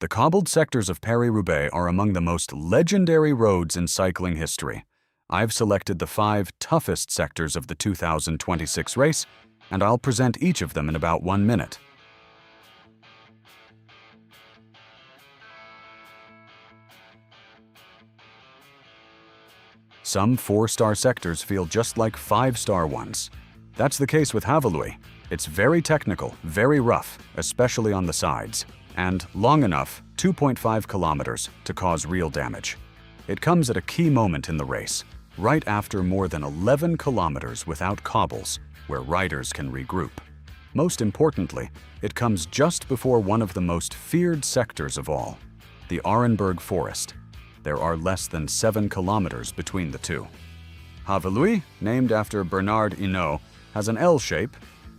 The cobbled sectors of Paris-Roubaix are among the most legendary roads in cycling history. I've selected the 5 toughest sectors of the 2026 race, and I'll present each of them in about 1 minute. Some 4-star sectors feel just like 5-star ones. That's the case with Haveluy. It's very technical, very rough, especially on the sides, and long enough, 2.5 kilometers, to cause real damage. It comes at a key moment in the race, right after more than 11 kilometers without cobbles, where riders can regroup. Most importantly, it comes just before one of the most feared sectors of all, the Arenberg Forest. There are less than 7 kilometers between the two. Haveluy, named after Bernard Hinault, has an L shape.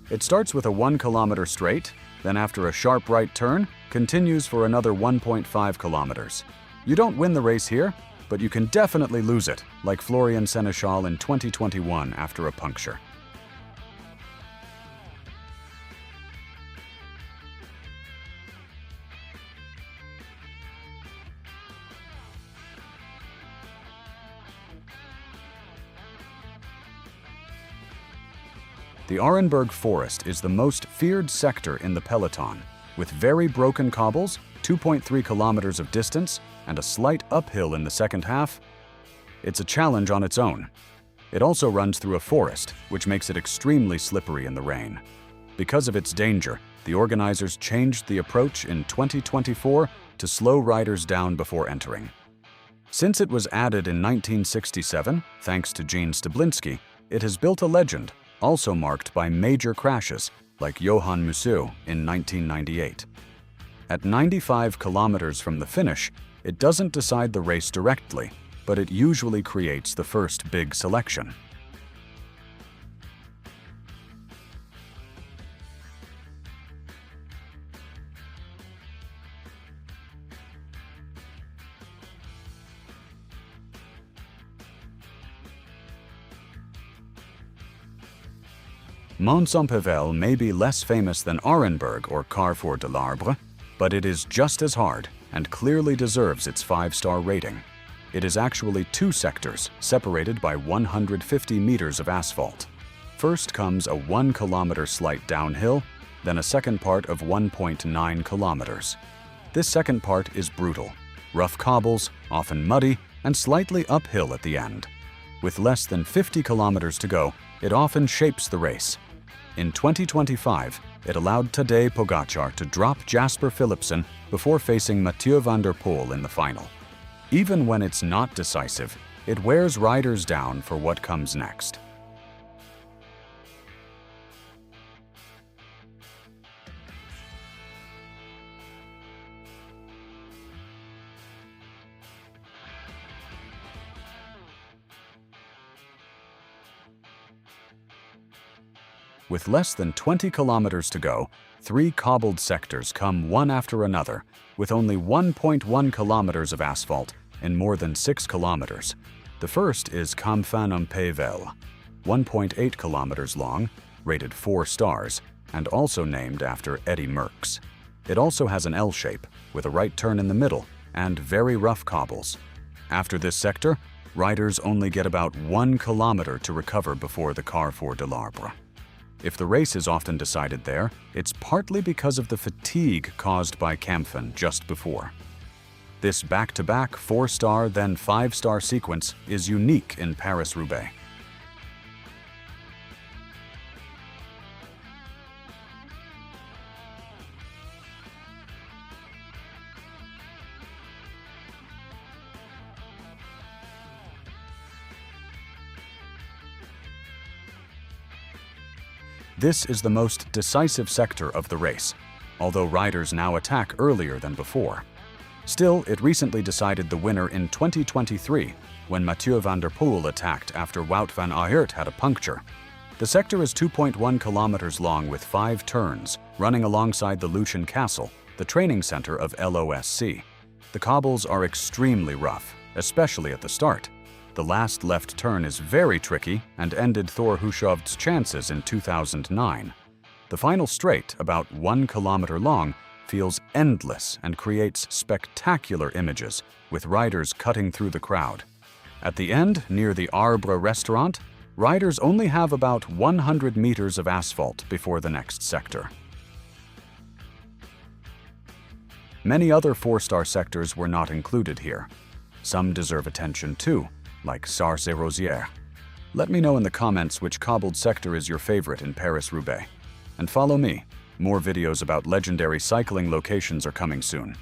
It starts with a 1 kilometer straight, then after a sharp right turn, continues for another 1.5 kilometers. You don't win the race here, but you can definitely lose it, like Florian Sénéchal in 2021 after a puncture. The Arenberg Forest is the most feared sector in the peloton, with very broken cobbles, 2.3 kilometers of distance, and a slight uphill in the second half. It's a challenge on its own. It also runs through a forest, which makes it extremely slippery in the rain. Because of its danger, the organizers changed the approach in 2024 to slow riders down before entering. Since it was added in 1967, thanks to Gene Stablinski, it has built a legend, also marked by major crashes, like Johan Museeuw in 1998. At 95 kilometers from the finish, it doesn't decide the race directly, but it usually creates the first big selection. Mons-en-Pévèle may be less famous than Arenberg or Carrefour de l'Arbre, but it is just as hard and clearly deserves its 5-star rating. It is actually 2 sectors separated by 150 meters of asphalt. First comes a 1 kilometer slight downhill, then a second part of 1.9 kilometers. This second part is brutal. Rough cobbles, often muddy, and slightly uphill at the end. With less than 50 kilometers to go, it often shapes the race. In 2025, it allowed Tadej Pogačar to drop Jasper Philipsen before facing Mathieu van der Poel in the final. Even when it's not decisive, it wears riders down for what comes next. With less than 20 kilometers to go, 3 cobbled sectors come one after another, with only 1.1 kilometers of asphalt and more than 6 kilometers. The first is Camphin-en-Pévèle, 1.8 kilometers long, rated 4 stars, and also named after Eddy Merckx. It also has an L shape, with a right turn in the middle, and very rough cobbles. After this sector, riders only get about 1 kilometer to recover before the Carrefour de l'Arbre. If the race is often decided there, it's partly because of the fatigue caused by Camphin just before. This back-to-back 4-star then 5-star sequence is unique in Paris-Roubaix. This is the most decisive sector of the race, although riders now attack earlier than before. Still, it recently decided the winner in 2023, when Mathieu van der Poel attacked after Wout van Aert had a puncture. The sector is 2.1 kilometers long with 5 turns, running alongside the Luchan Castle, the training center of LOSC. The cobbles are extremely rough, especially at the start. The last left turn is very tricky and ended Thor Hushovd's chances in 2009. The final straight, about 1 kilometer long, feels endless and creates spectacular images, with riders cutting through the crowd. At the end, near the Arbre restaurant, riders only have about 100 meters of asphalt before the next sector. Many other 4-star sectors were not included here. Some deserve attention too, like Sarze-Rosières. Let me know in the comments which cobbled sector is your favorite in Paris-Roubaix. And follow me. More videos about legendary cycling locations are coming soon.